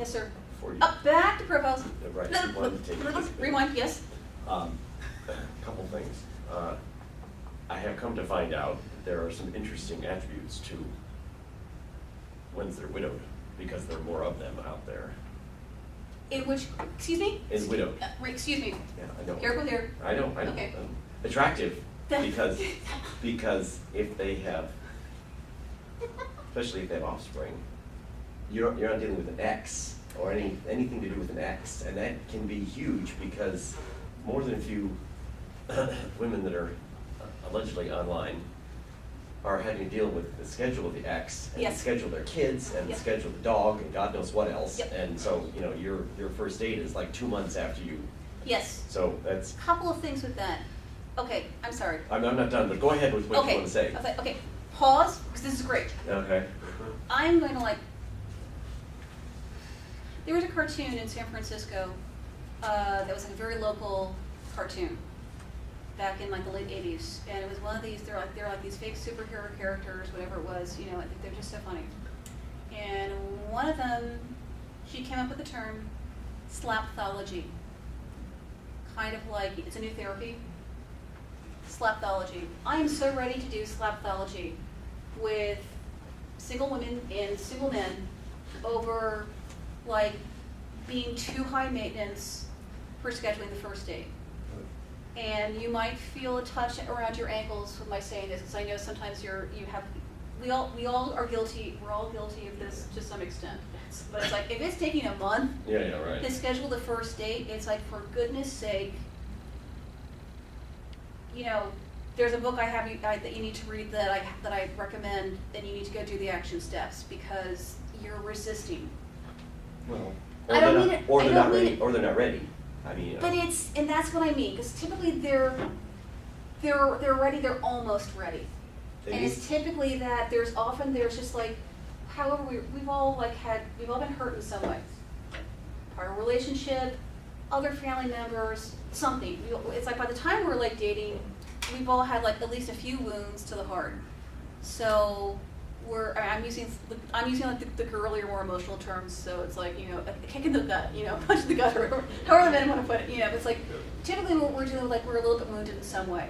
Yes, sir. For you. Up, back to profiles. Right, you wanted to take Rewind, yes. A couple things. I have come to find out there are some interesting attributes to ones that are widowed, because there are more of them out there. In which, excuse me? In widowed. Excuse me. Yeah, I know. Careful here. I know. Okay. Attractive, because if they have, especially if they have offspring, you're not dealing with an X or anything to do with an X, and that can be huge because more than a few women that are allegedly online are having to deal with the schedule of the X and Yes. the schedule of their kids and Yes. the schedule of the dog and God knows what else. Yep. And so, you know, your first date is like 2 months after you. Yes. So that's. Couple of things with that. Okay, I'm sorry. I'm not done, but go ahead with what you want to say. Okay, pause, because this is great. Okay. I'm going to there was a cartoon in San Francisco that was like a very local cartoon back in like the late 80s, and it was one of these, they're like these fake superhero characters, whatever it was, you know, they're just so funny. And one of them, she came up with the term slapthology. Kind of like, it's a new therapy. Slapthology. I am so ready to do slapthology with single women and single men over like being too high maintenance for scheduling the first date. And you might feel a touch around your ankles with my saying this, because I know sometimes we all are guilty, we're all guilty of this to some extent. But it's like, if it's taking a month right. to schedule the first date, it's like, for goodness sake, you know, there's a book that you need to read that I recommend, and you need to go do the action steps, because you're resisting. Well, I don't mean it. Or they're not ready. Or they're not ready. I mean. But and that's what I mean, because typically they're ready. They're almost ready, and it's typically that there's just like, however we've all been hurt in some way. Part of a relationship, other family members, something. It's like by the time we're like dating, we've all had like at least a few wounds to the heart. So I'm using like the girlier, more emotional terms. So it's like, you know, a kick in the gut, you know, punch in the gut, or however the men want to put it. You know, it's like typically what we're doing, like we're a little bit wounded in some way.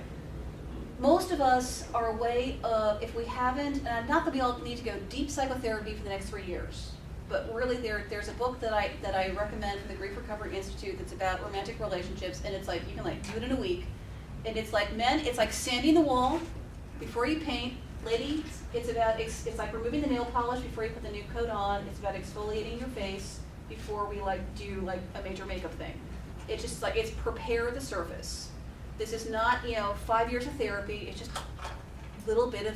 Most of us are a way of, if we haven't, not that we all need to go deep psychotherapy for the next 3 years, but really there's a book that I recommend from the Grief Recovery Institute that's about romantic relationships, and it's like, you can like do it in a week. And it's like, men, it's like sanding the wall before you paint. Ladies, it's like removing the nail polish before you put the new coat on. It's about exfoliating your face before we like do like a major makeup thing. It's just like, it's prepare the surface. This is not, you know, 5 years of therapy. It's just a little bit of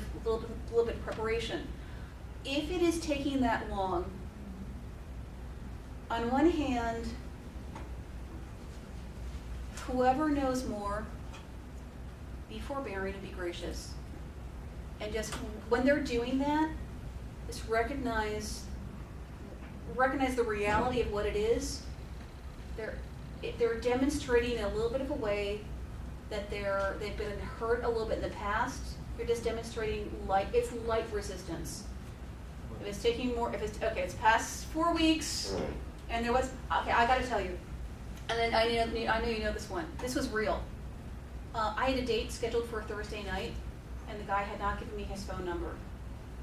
preparation. If it is taking that long, on one hand, whoever knows more, be forbearing and be gracious. And just when they're doing that, just recognize the reality of what it is. They're demonstrating in a little bit of a way that they've been hurt a little bit in the past. You're just demonstrating light resistance. If it's taking more, it's past 4 weeks, and I gotta tell you, and then I know you know this one. This was real. I had a date scheduled for a Thursday night, and the guy had not given me his phone number.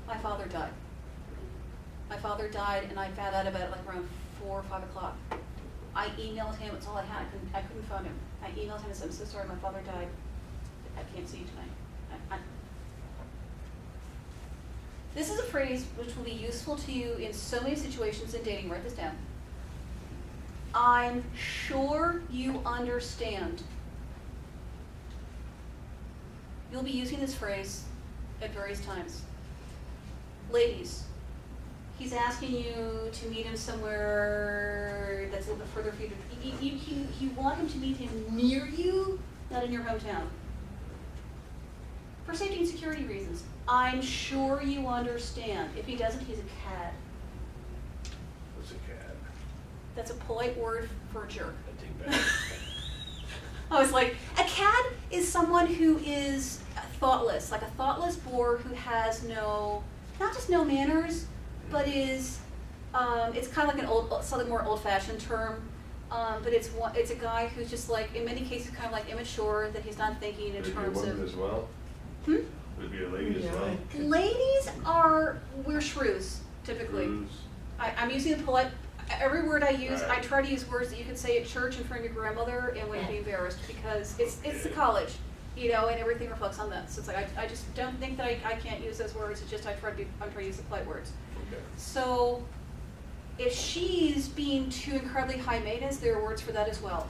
My father died. And I found out about it like around 4 or 5 o'clock. I emailed him. It's all I had. I couldn't phone him. I emailed him and said, "I'm so sorry, my father died. I can't see you tonight." This is a phrase which will be useful to you in so many situations in dating. Write this down. I'm sure you understand. You'll be using this phrase at various times. Ladies, he's asking you to meet him somewhere that's a little bit further for you. You want him to meet him near you, not in your hometown. For safety and security reasons. I'm sure you understand. If he doesn't, he's a cad. What's a cad? That's a polite word for a jerk. A dingbat. I was like, a cad is someone who is thoughtless, like a thoughtless bore who has not just no manners, but is It's kind of like an slightly more old-fashioned term, but it's a guy who's just like, in many cases, kind of like immature, that he's not thinking in terms Would it be a of. woman as well? Hmm? Would it be a lady as well? Ladies we're shrews, typically. Cruise. I'm using the polite, every word I use, I Right. try to use words that you can say at church in front of your grandmother and wouldn't be embarrassed, because it's the college, and everything reflects on that. So it's like, I just don't think that I can't use those words, it's just I'm trying to use the polite words. Okay. So if she's being too incredibly high maintenance, there are words for that as well.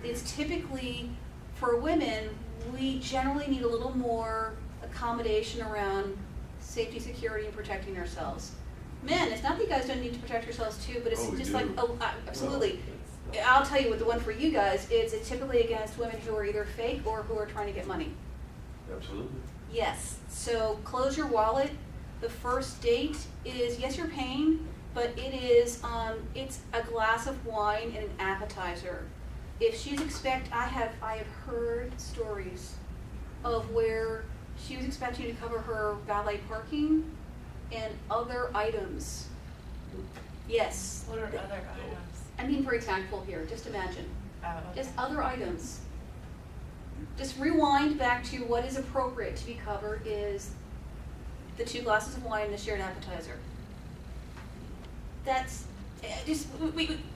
It's typically, for women, we generally need a little more accommodation around safety, security, and protecting ourselves. Men, it's not that you guys don't need to protect yourselves too, but it's Oh, we just do. like, absolutely. Well, I'll tell you what, the one for you guys is it's typically against women who are either fake or who are trying to get money. Absolutely. Yes, so close your wallet. The first date is, yes, you're paying, but it is, it's a glass of wine and an appetizer. If she's I have heard stories of where she was expecting you to cover her valet parking and other items. Yes. What are other items? I'm being very tactful here, just imagine. Oh, okay. Just other items. Just rewind back to what is appropriate to be covered is the 2 glasses of wine and the shared appetizer. That's,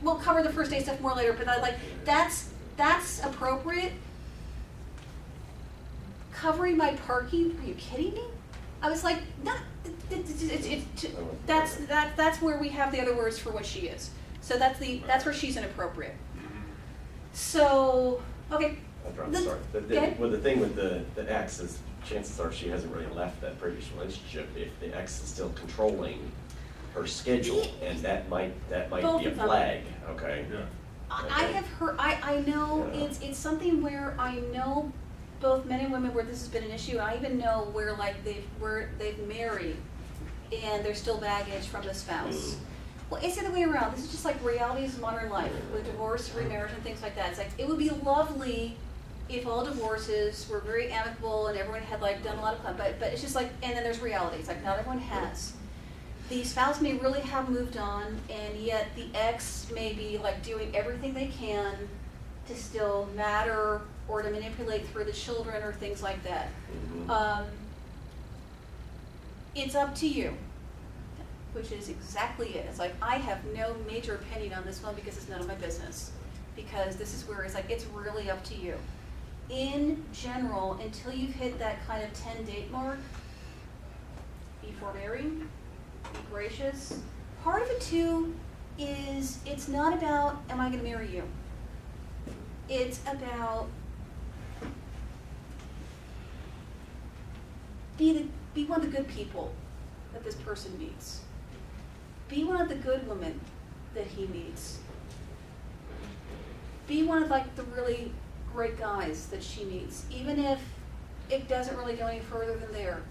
we'll cover the first day stuff more later, but that's appropriate. Covering my parking, are you kidding me? I was like, that's where we have the other words for what she is. So that's where she's inappropriate. So, okay. I'm sorry. Okay. Well, the thing with the ex is, chances are she hasn't really left that previous relationship if the ex is still controlling her schedule, and that might Both be a of them. flag. Okay. Yeah. I have heard, I know Yeah. it's something where I know both men and women where this has been an issue. I even know where they've married and there's still baggage from the spouse. Well, it's the other way around. This is just like realities of modern life with divorce, remarriage, and things like that. It's like, it would be lovely if all divorces were very amicable and everyone had like done a lot of fun, but it's just like, and then there's reality. It's like not everyone has. The spouse may really have moved on, and yet the ex may be like doing everything they can to still matter or to manipulate through the children or things like that. Mhm. It's up to you, which is exactly it. It's like, I have no major opinion on this one because it's none of my business. Because this is where it's like, it's really up to you. In general, until you've hit that kind of 10-date mark, be forbearing, be gracious. Part of it too is, it's not about, am I gonna marry you? It's about, be one of the good people that this person meets. Be one of the good women that he meets. Be one of like the really great guys that she meets, even if it doesn't really go any further than there.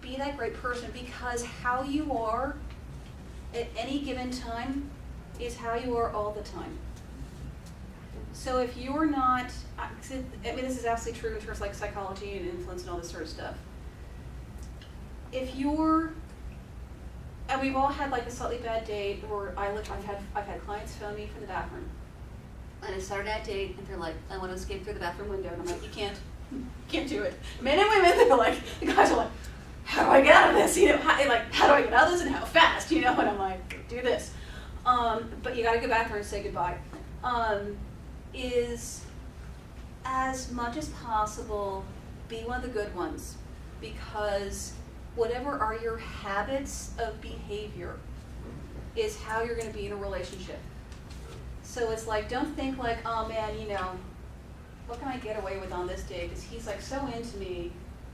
Be that great person, because how you are at any given time is how you are all the time. So if you're not, I mean, this is absolutely true in terms of like psychology and influence and all this sort of stuff. If you're, and we've all had like a slightly bad date, or I've had clients phone me from the bathroom, and it's Saturday night date, and they're like, I want to escape through the bathroom window, and I'm like, you can't do it. Men and women, they're like, the guys are like, how do I get out of this? How do I get out of this, and how fast? And I'm like, do this. But you got to go back there and say goodbye. Is as much as possible, be one of the good ones, because whatever are your habits of behavior is how you're going to be in a relationship. So it's like, don't think like, oh man, what can I get away with on this day? Because he's like so into me,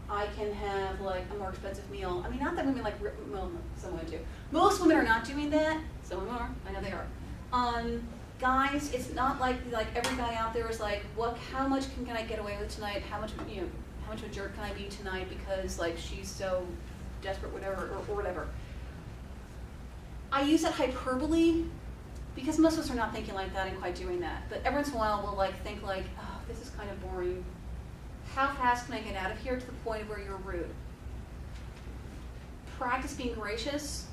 I can have like a more expensive meal. I mean, not that women like, well, some women do. Most women are not doing that. Some women are. I know they are. Guys, it's not like every guy out there is like, how much can I get away with tonight? How much of a jerk can I be tonight because like she's so desperate, whatever, or whatever. I use that hyperbole because most of us are not thinking like that and quite doing that. But every once in a while we'll like think like, oh, this is kind of boring. How fast can I get out of here to the point of where you're rude? Practice being gracious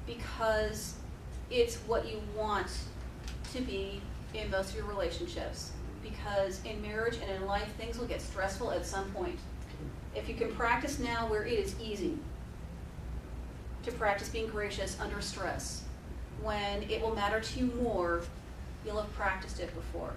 because it's what you want to be in most of your relationships. Because in marriage and in life, things will get stressful at some point. If you can practice now where it is easy to practice being gracious under stress, when it will matter to you more, you'll have practiced it before.